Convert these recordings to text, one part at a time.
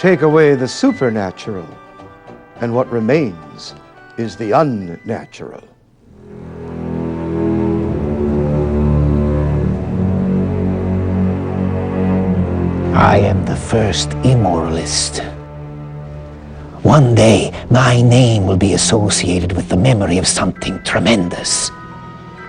Take away the supernatural, and what remains is the unnatural. I am the first immoralist. One day, my name will be associated with the memory of something tremendous.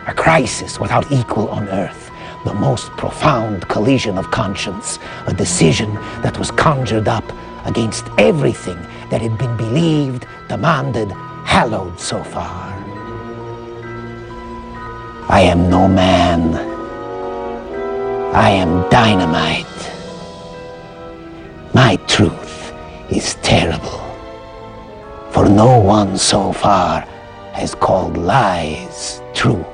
A crisis without equal on earth, the most profound collision of conscience, a decision that was conjured up against everything that had been believed, demanded, hallowed so far. I am no man. I am dynamite. My truth is terrible, for no one so far has called lies truth.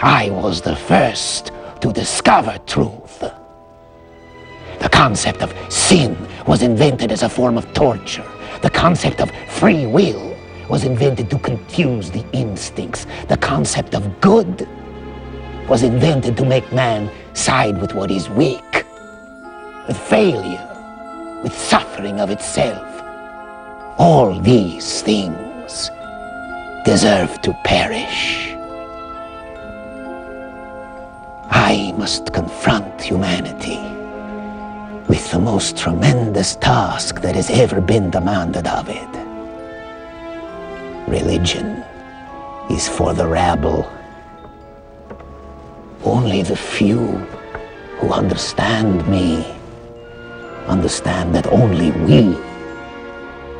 I was the first to discover truth. The concept of sin was invented as a form of torture. The concept of free will was invented to confuse the instincts. The concept of good was invented to make man side with what is weak, with failure, with suffering of itself. All these things deserve to perish. I must confront humanity with the most tremendous task that has ever been demanded of it. Religion is for the rabble. Only the few who understand me understand that only we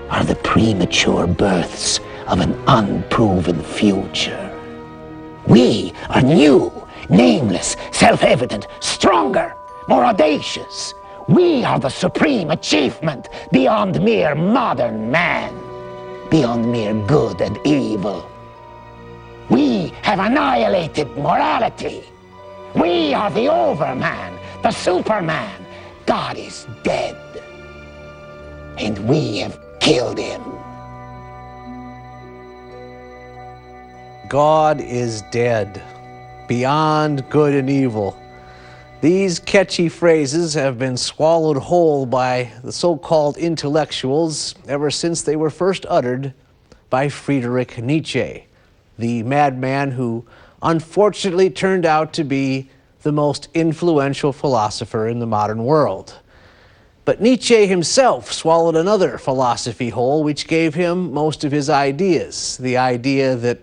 are the premature births of an unproven future. We are new, nameless, self-evident, stronger, more audacious. We are the supreme achievement beyond mere modern man, beyond mere good and evil. We have annihilated morality. We are the overman, the superman. God is dead, and we have killed him. God is dead, beyond good and evil. These catchy phrases have been swallowed whole by the so-called intellectuals ever since they were first uttered by Friedrich Nietzsche, the madman who unfortunately turned out to be the most influential philosopher in the modern world. But Nietzsche himself swallowed another philosophy whole which gave him most of his ideas, the idea that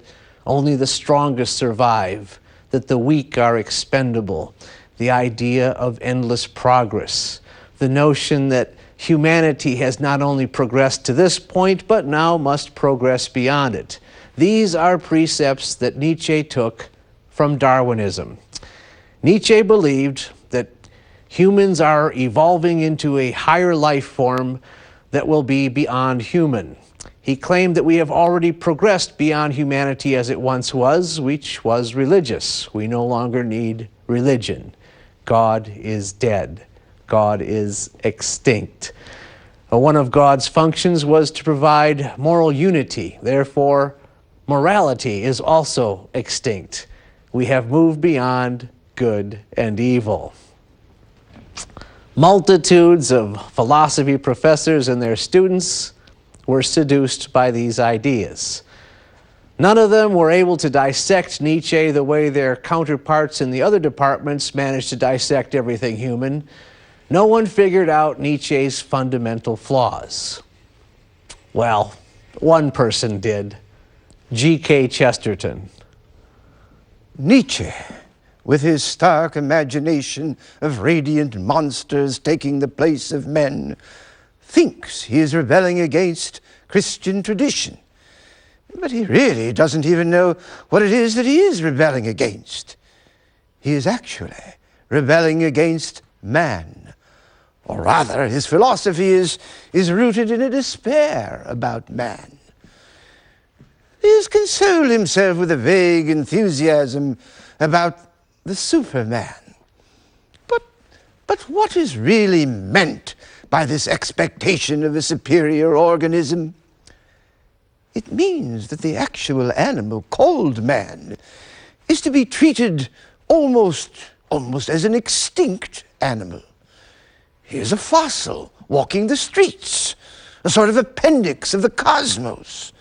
only the strongest survive, that the weak are expendable, the idea of endless progress, the notion that humanity has not only progressed to this point, but now must progress beyond it. These are precepts that Nietzsche took from Darwinism. Nietzsche believed that humans are evolving into a higher life form that will be beyond human. He claimed that we have already progressed beyond humanity as it once was, which was religious. We no longer need religion. God is dead. God is extinct. One of God's functions was to provide moral unity. Therefore, morality is also extinct. We have moved beyond good and evil. Multitudes of philosophy professors and their students were seduced by these ideas. None of them were able to dissect Nietzsche the way their counterparts in the other departments managed to dissect everything human. No one figured out Nietzsche's fundamental flaws. Well, one person did, G.K. Chesterton. Nietzsche, with his stark imagination of radiant monsters taking the place of men, thinks he is rebelling against Christian tradition. But he really doesn't even know what it is that he is rebelling against. He is actually rebelling against man. Or rather, his philosophy is rooted in a despair about man. He has consoled himself with a vague enthusiasm about the Superman. But what is really meant by this expectation of a superior organism? It means that the actual animal called man is to be treated almost as an extinct animal. He is a fossil walking the streets, a sort of appendix of the cosmos,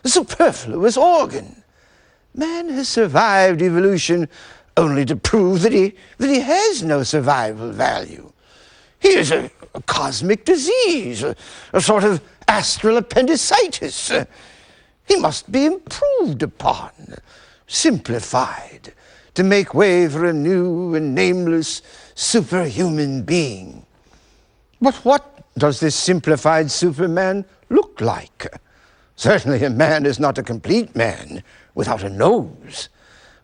a superfluous organ. Man has survived evolution only to prove that he has no survival value. He is a cosmic disease, a sort of astral appendicitis. He must be improved upon, simplified, to make way for a new and nameless superhuman being. But what does this simplified Superman look like? Certainly a man is not a complete man without a nose.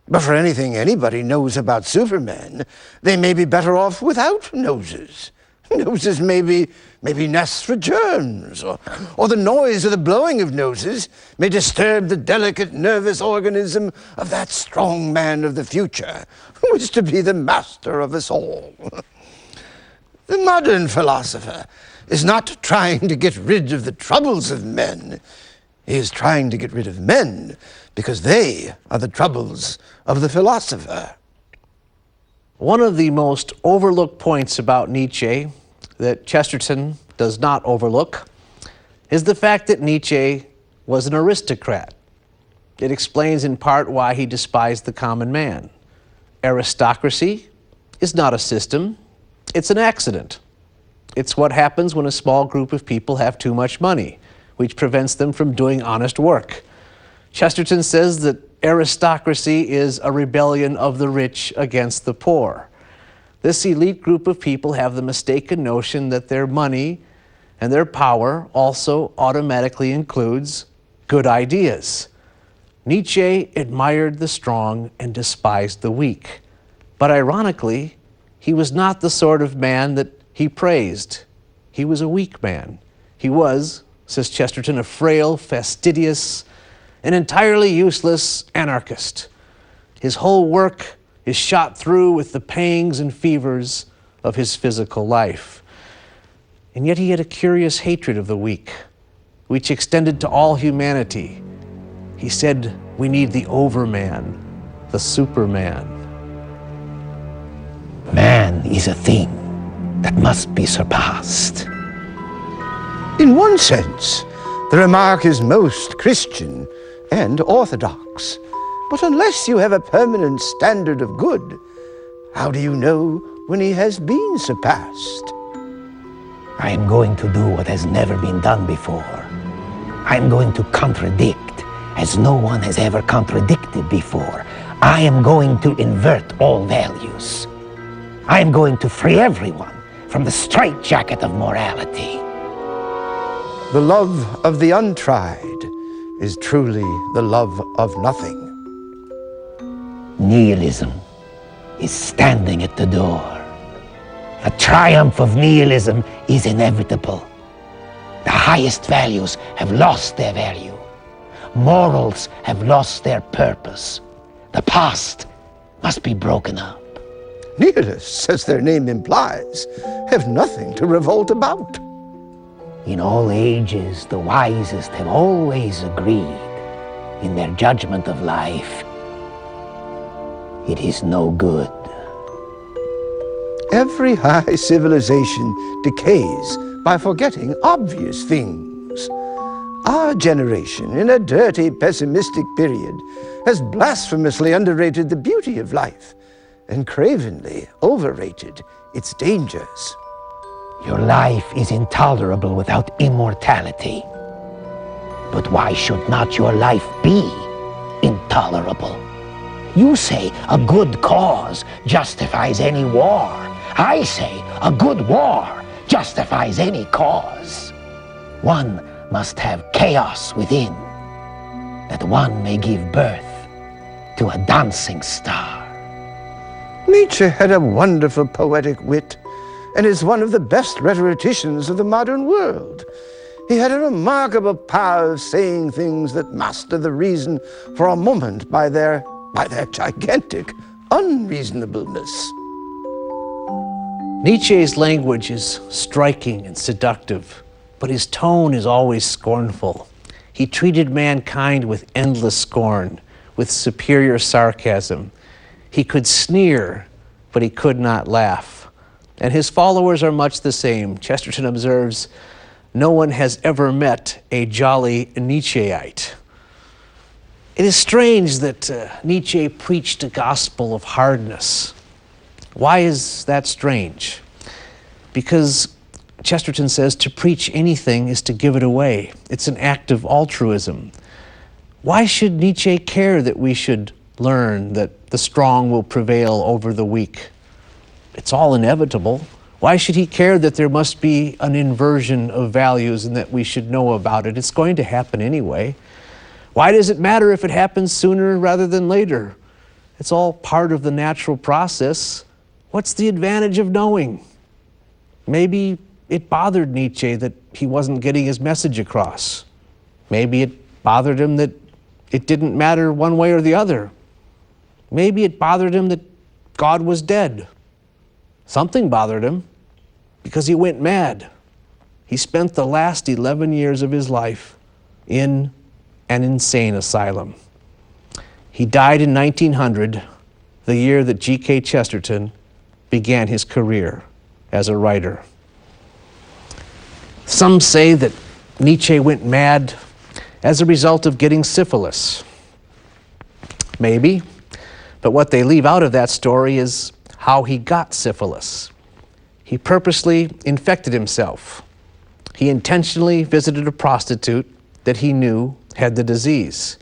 But for anything anybody knows about Superman, they may be better off without noses. Noses may be nests for germs, or the noise of the blowing of noses may disturb the delicate nervous organism of that strong man of the future, who is to be the master of us all. The modern philosopher is not trying to get rid of the troubles of men. He is trying to get rid of men because they are the troubles of the philosopher. One of the most overlooked points about Nietzsche that Chesterton does not overlook is the fact that Nietzsche was an aristocrat. It explains in part why he despised the common man. Aristocracy is not a system, it's an accident. It's what happens when a small group of people have too much money, which prevents them from doing honest work. Chesterton says that aristocracy is a rebellion of the rich against the poor. This elite group of people have the mistaken notion that their money and their power also automatically includes good ideas. Nietzsche admired the strong and despised the weak. But ironically, he was not the sort of man that he praised. He was a weak man. He was, says Chesterton, a frail, fastidious, and entirely useless anarchist. His whole work is shot through with the pangs and fevers of his physical life. And yet he had a curious hatred of the weak, which extended to all humanity. He said, we need the overman, the superman. Man is a thing that must be surpassed. In one sense, the remark is most Christian and orthodox. But unless you have a permanent standard of good, how do you know when he has been surpassed? I am going to do what has never been done before. I am going to contradict as no one has ever contradicted before. I am going to invert all values. I am going to free everyone from the straitjacket of morality. The love of the untried is truly the love of nothing. Nihilism is standing at the door. A triumph of nihilism is inevitable. The highest values have lost their value. Morals have lost their purpose. The past must be broken up. Nihilists, as their name implies, have nothing to revolt about. In all ages, the wisest have always agreed in their judgment of life. It is no good. Every high civilization decays by forgetting obvious things. Our generation, in a dirty, pessimistic period, has blasphemously underrated the beauty of life and cravenly overrated its dangers. Your life is intolerable without immortality. But why should not your life be intolerable? You say a good cause justifies any war. I say a good war justifies any cause. One must have chaos within, that one may give birth to a dancing star. Nietzsche had a wonderful poetic wit and is one of the best rhetoricians of the modern world. He had a remarkable power of saying things that master the reason for a moment by their gigantic unreasonableness. Nietzsche's language is striking and seductive, but his tone is always scornful. He treated mankind with endless scorn, with superior sarcasm. He could sneer, but he could not laugh. and his followers are much the same. Chesterton observes, "No one has ever met a jolly Nietzscheite." It is strange that Nietzsche preached a gospel of hardness. Why is that strange? Because Chesterton says to preach anything is to give it away. It's an act of altruism. Why should Nietzsche care that we should learn that the strong will prevail over the weak? It's all inevitable. Why should he care that there must be an inversion of values and that we should know about it? It's going to happen anyway. Why does it matter if it happens sooner rather than later? It's all part of the natural process. What's the advantage of knowing? Maybe it bothered Nietzsche that he wasn't getting his message across. Maybe it bothered him that it didn't matter one way or the other. Maybe it bothered him that God was dead. Something bothered him because he went mad. He spent the last 11 years of his life in an insane asylum. He died in 1900, the year that G.K. Chesterton began his career as a writer. Some say that Nietzsche went mad as a result of getting syphilis. Maybe, but what they leave out of that story is how he got syphilis. He purposely infected himself. He intentionally visited a prostitute that he knew had the disease.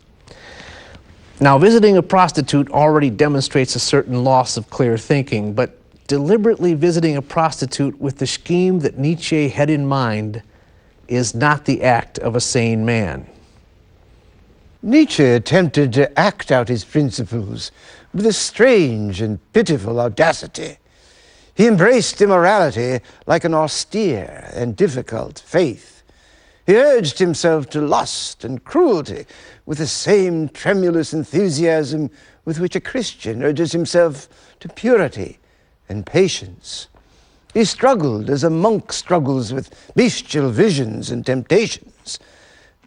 Now, visiting a prostitute already demonstrates a certain loss of clear thinking, but deliberately visiting a prostitute with the scheme that Nietzsche had in mind is not the act of a sane man. Nietzsche attempted to act out his principles with a strange and pitiful audacity. He embraced immorality like an austere and difficult faith. He urged himself to lust and cruelty with the same tremulous enthusiasm with which a Christian urges himself to purity and patience. He struggled as a monk struggles with bestial visions and temptations,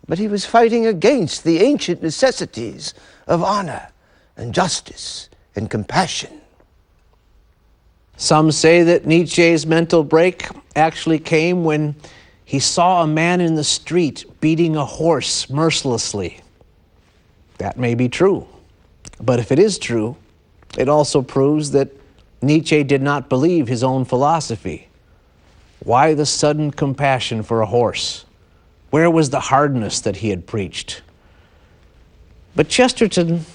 but he was fighting against the ancient necessities of honor and justice and compassion. Some say that Nietzsche's mental break actually came when he saw a man in the street beating a horse mercilessly. That may be true, but if it is true, it also proves that Nietzsche did not believe his own philosophy. Why the sudden compassion for a horse? Where was the hardness that he had preached? But Chesterton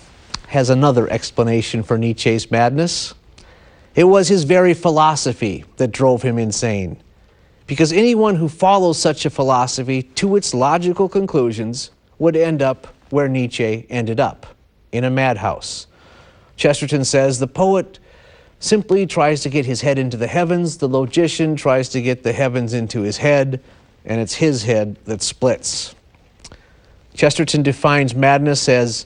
has another explanation for Nietzsche's madness. It was his very philosophy that drove him insane. Because anyone who follows such a philosophy to its logical conclusions would end up where Nietzsche ended up, in a madhouse. Chesterton says the poet simply tries to get his head into the heavens, the logician tries to get the heavens into his head, and it's his head that splits. Chesterton defines madness as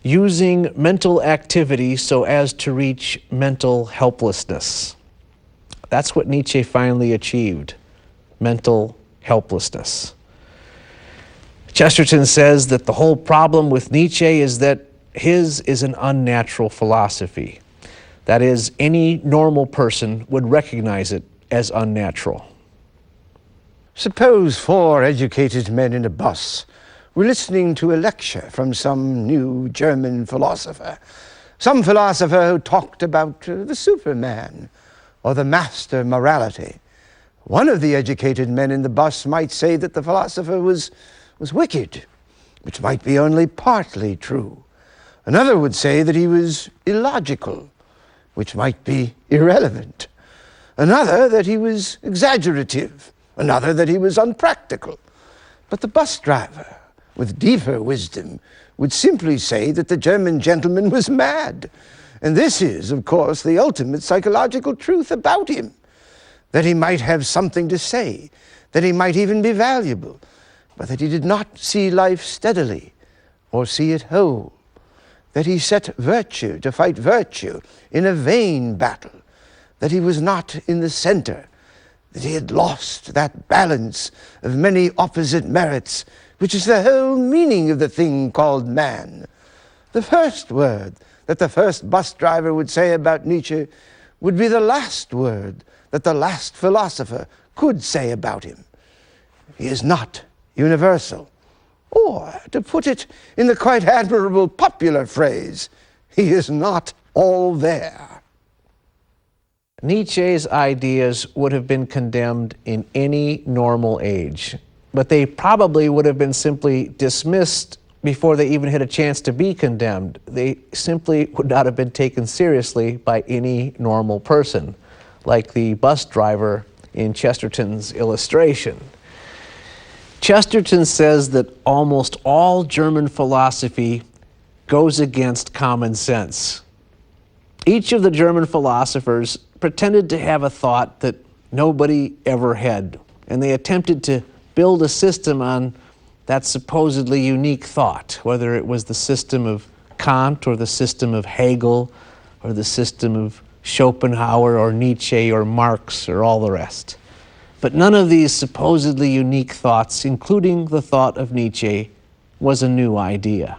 using mental activity so as to reach mental helplessness. That's what Nietzsche finally achieved. Mental helplessness. Chesterton says that the whole problem with Nietzsche is that his is an unnatural philosophy. That is, any normal person would recognize it as unnatural. Suppose 4 educated men in a bus were listening to a lecture from some new German philosopher. Some philosopher who talked about the Superman or the master morality. One of the educated men in the bus might say that the philosopher was wicked, which might be only partly true. Another would say that he was illogical, which might be irrelevant. Another that he was exaggerative. Another that he was unpractical. But the bus driver, with deeper wisdom, would simply say that the German gentleman was mad. And this is, of course, the ultimate psychological truth about him. That he might have something to say, that he might even be valuable, but that he did not see life steadily or see it whole. That he set virtue to fight virtue in a vain battle, that he was not in the center, that he had lost that balance of many opposite merits, which is the whole meaning of the thing called man. The first word that the first bus driver would say about Nietzsche would be the last word that the last philosopher could say about him. He is not universal. Or, to put it in the quite admirable popular phrase, he is not all there. Nietzsche's ideas would have been condemned in any normal age, but they probably would have been simply dismissed before they even had a chance to be condemned. They simply would not have been taken seriously by any normal person, like the bus driver in Chesterton's illustration. Chesterton says that almost all German philosophy goes against common sense. Each of the German philosophers pretended to have a thought that nobody ever had, and they attempted to build a system on that supposedly unique thought, whether it was the system of Kant or the system of Hegel or the system of Schopenhauer or Nietzsche or Marx or all the rest. But none of these supposedly unique thoughts, including the thought of Nietzsche, was a new idea.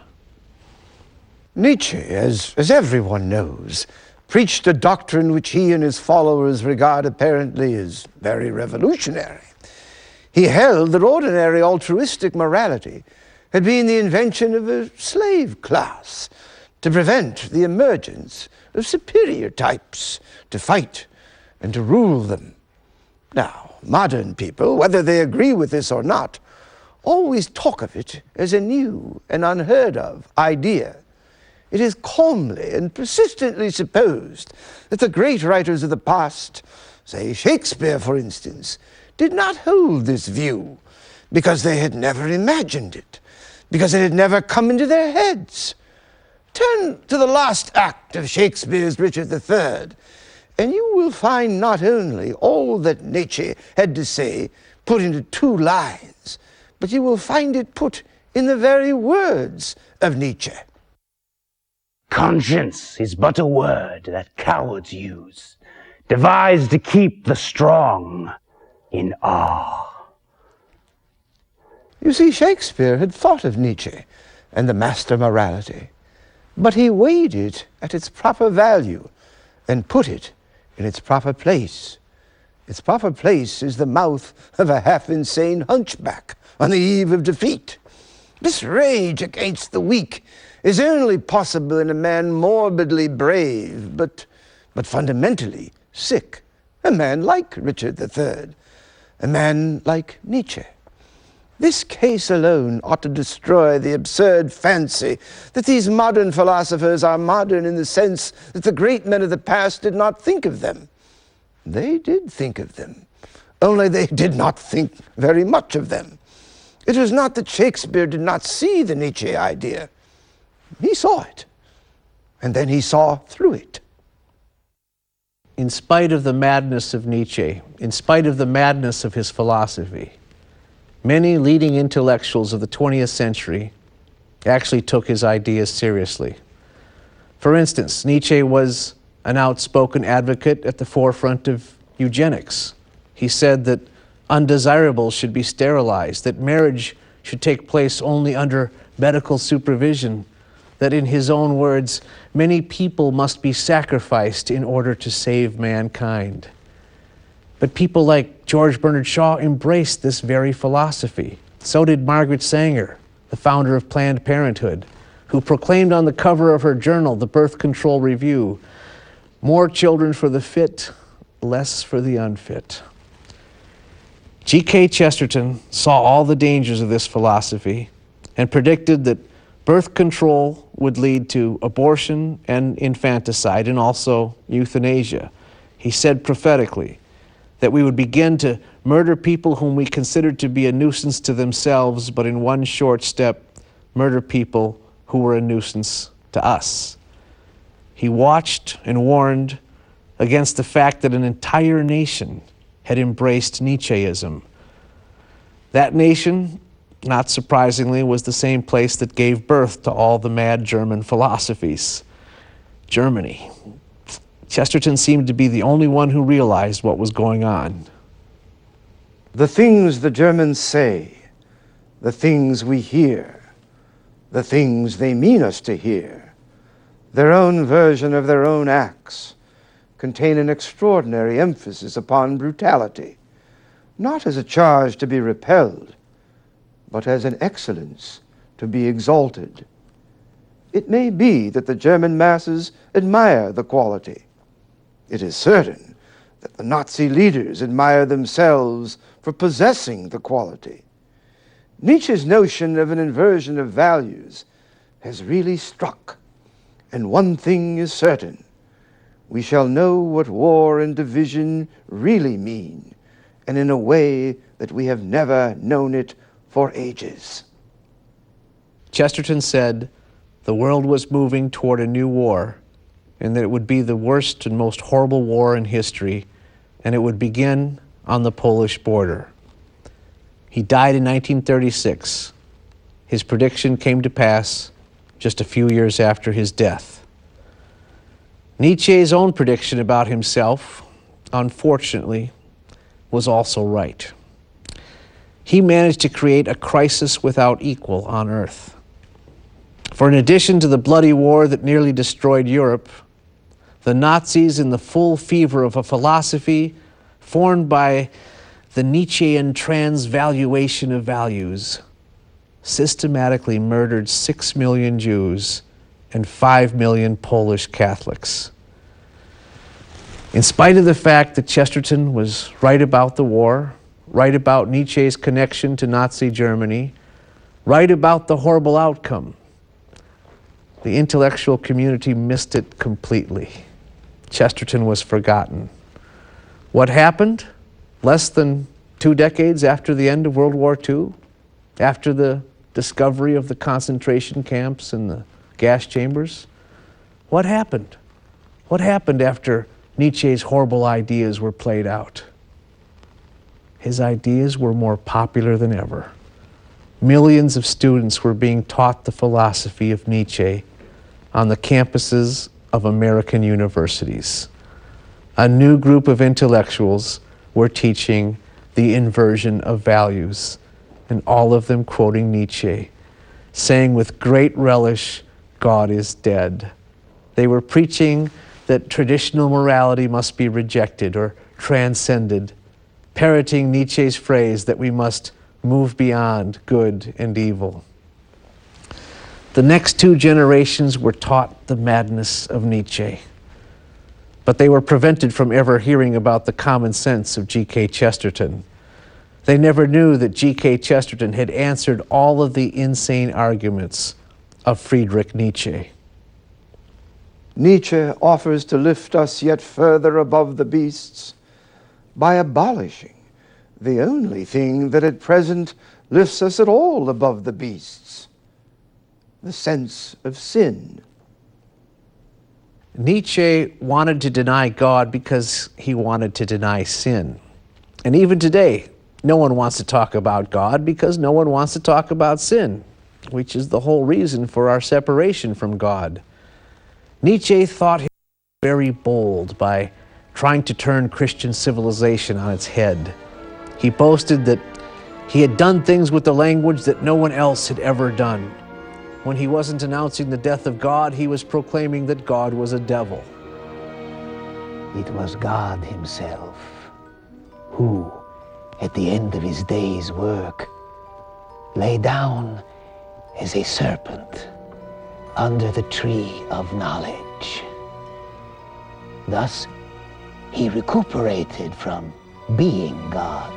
Nietzsche, as everyone knows, preached a doctrine which he and his followers regard apparently as very revolutionary. He held that ordinary altruistic morality had been the invention of a slave class to prevent the emergence of superior types to fight and to rule them. Now, modern people, whether they agree with this or not, always talk of it as a new and unheard of idea. It is calmly and persistently supposed that the great writers of the past, say Shakespeare for instance, did not hold this view because they had never imagined it, because it had never come into their heads. Turn to the last act of Shakespeare's Richard III, and you will find not only all that Nietzsche had to say put into 2 lines, but you will find it put in the very words of Nietzsche. Conscience is but a word that cowards use, devised to keep the strong in awe. You see, Shakespeare had thought of Nietzsche and the master morality, but he weighed it at its proper value and put it in its proper place. Its proper place is the mouth of a half-insane hunchback on the eve of defeat. This rage against the weak is only possible in a man morbidly brave, but fundamentally sick. A man like Richard III, a man like Nietzsche. This case alone ought to destroy the absurd fancy that these modern philosophers are modern in the sense that the great men of the past did not think of them. They did think of them, only they did not think very much of them. It was not that Shakespeare did not see the Nietzsche idea. He saw it, and then he saw through it. In spite of the madness of Nietzsche, in spite of the madness of his philosophy, many leading intellectuals of the 20th century actually took his ideas seriously. For instance, Nietzsche was an outspoken advocate at the forefront of eugenics. He said that undesirables should be sterilized, that marriage should take place only under medical supervision, that in his own words, many people must be sacrificed in order to save mankind. But people like George Bernard Shaw embraced this very philosophy. So did Margaret Sanger, the founder of Planned Parenthood, who proclaimed on the cover of her journal, the Birth Control Review, "More children for the fit, less for the unfit." G.K. Chesterton saw all the dangers of this philosophy and predicted that birth control would lead to abortion and infanticide and also euthanasia. He said prophetically that we would begin to murder people whom we considered to be a nuisance to themselves, but in one short step, murder people who were a nuisance to us. He watched and warned against the fact that an entire nation had embraced Nietzscheism. That nation, not surprisingly, was the same place that gave birth to all the mad German philosophies, Germany. Chesterton seemed to be the only one who realized what was going on. The things the Germans say, the things we hear, the things they mean us to hear, their own version of their own acts, contain an extraordinary emphasis upon brutality, not as a charge to be repelled, but as an excellence to be exalted. It may be that the German masses admire the quality. It is certain that the Nazi leaders admire themselves for possessing the quality. Nietzsche's notion of an inversion of values has really struck, and one thing is certain: we shall know what war and division really mean, and in a way that we have never known it for ages. Chesterton said the world was moving toward a new war, and that it would be the worst and most horrible war in history, and it would begin on the Polish border. He died in 1936. His prediction came to pass just a few years after his death. Nietzsche's own prediction about himself, unfortunately, was also right. He managed to create a crisis without equal on Earth. For in addition to the bloody war that nearly destroyed Europe, the Nazis, in the full fever of a philosophy formed by the Nietzschean transvaluation of values, systematically murdered 6 million Jews and 5 million Polish Catholics. In spite of the fact that Chesterton was right about the war, right about Nietzsche's connection to Nazi Germany, right about the horrible outcome, the intellectual community missed it completely. Chesterton was forgotten. What happened less than 2 decades after the end of World War II, after the discovery of the concentration camps and the gas chambers? What happened? What happened after Nietzsche's horrible ideas were played out? His ideas were more popular than ever. Millions of students were being taught the philosophy of Nietzsche on the campuses of American universities. A new group of intellectuals were teaching the inversion of values, and all of them quoting Nietzsche, saying with great relish, "God is dead." They were preaching that traditional morality must be rejected or transcended, parroting Nietzsche's phrase that we must move beyond good and evil. The next 2 generations were taught the madness of Nietzsche, but they were prevented from ever hearing about the common sense of G.K. Chesterton. They never knew that G.K. Chesterton had answered all of the insane arguments of Friedrich Nietzsche. Nietzsche offers to lift us yet further above the beasts by abolishing the only thing that at present lifts us at all above the beasts: the sense of sin. Nietzsche wanted to deny God because he wanted to deny sin. And even today, no one wants to talk about God because no one wants to talk about sin, which is the whole reason for our separation from God. Nietzsche thought him very bold by trying to turn Christian civilization on its head. He boasted that he had done things with the language that no one else had ever done. When he wasn't announcing the death of God, he was proclaiming that God was a devil. It was God himself who, at the end of his day's work, lay down as a serpent under the tree of knowledge. Thus, he recuperated from being God.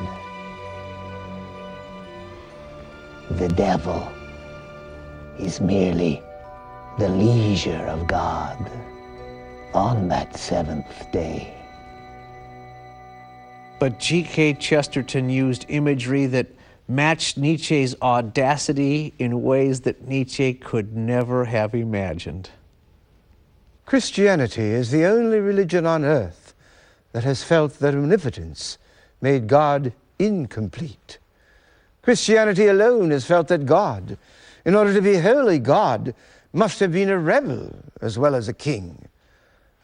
The devil is merely the leisure of God on that 7th day. But G.K. Chesterton used imagery that matched Nietzsche's audacity in ways that Nietzsche could never have imagined. Christianity is the only religion on earth that has felt that omnipotence made God incomplete. Christianity alone has felt that God, in order to be wholly God, must have been a rebel as well as a king.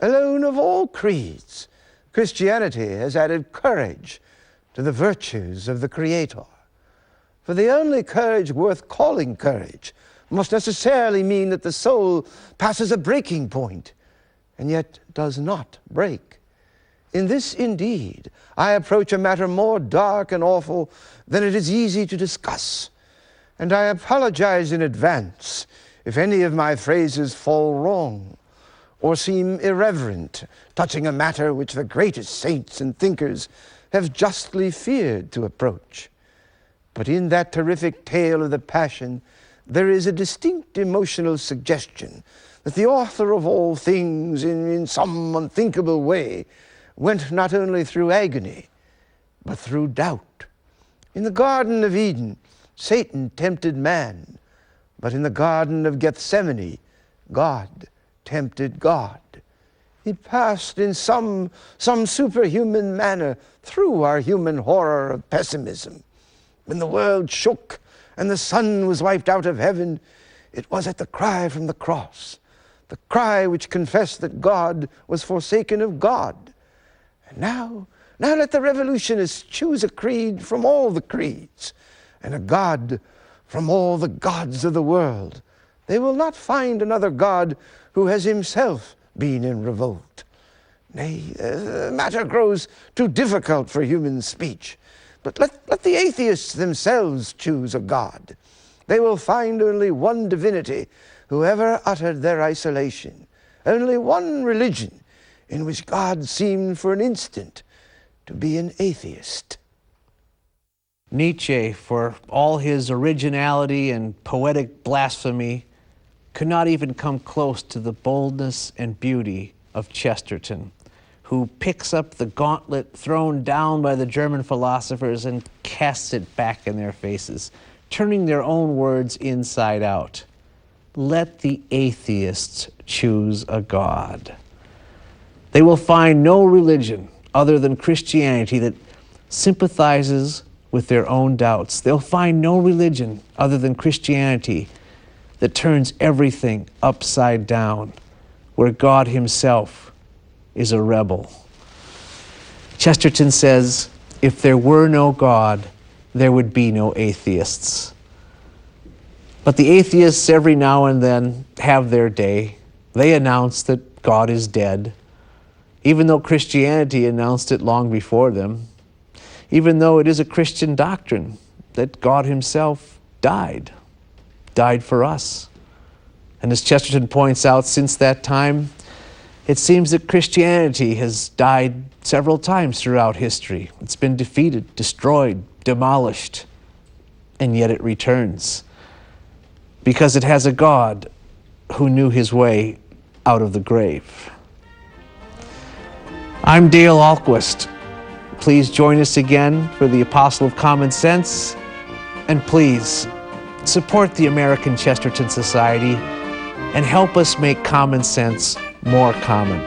Alone of all creeds, Christianity has added courage to the virtues of the Creator. For the only courage worth calling courage must necessarily mean that the soul passes a breaking point, and yet does not break. In this, indeed, I approach a matter more dark and awful than it is easy to discuss, and I apologize in advance if any of my phrases fall wrong or seem irreverent, touching a matter which the greatest saints and thinkers have justly feared to approach. But in that terrific tale of the Passion, there is a distinct emotional suggestion that the author of all things, in some unthinkable way, went not only through agony, but through doubt. In the Garden of Eden, Satan tempted man, but in the Garden of Gethsemane, God tempted God. He passed in some superhuman manner through our human horror of pessimism. When the world shook and the sun was wiped out of heaven, it was at the cry from the cross, the cry which confessed that God was forsaken of God. And now let the revolutionists choose a creed from all the creeds, and a God from all the gods of the world. They will not find another God who has himself been in revolt. Nay, the matter grows too difficult for human speech. But let the atheists themselves choose a God. They will find only one divinity who ever uttered their isolation, only one religion in which God seemed for an instant to be an atheist. Nietzsche, for all his originality and poetic blasphemy, could not even come close to the boldness and beauty of Chesterton, who picks up the gauntlet thrown down by the German philosophers and casts it back in their faces, turning their own words inside out. Let the atheists choose a God. They will find no religion other than Christianity that sympathizes with their own doubts. They'll find no religion other than Christianity that turns everything upside down, where God himself is a rebel. Chesterton says, if there were no God, there would be no atheists. But the atheists every now and then have their day. They announce that God is dead, even though Christianity announced it long before them, even though it is a Christian doctrine that God himself died for us. And as Chesterton points out, since that time, it seems that Christianity has died several times throughout history. It's been defeated, destroyed, demolished, and yet it returns because it has a God who knew his way out of the grave. I'm Dale Ahlquist. Please join us again for the Apostle of Common Sense, and please support the American Chesterton Society and help us make common sense more common.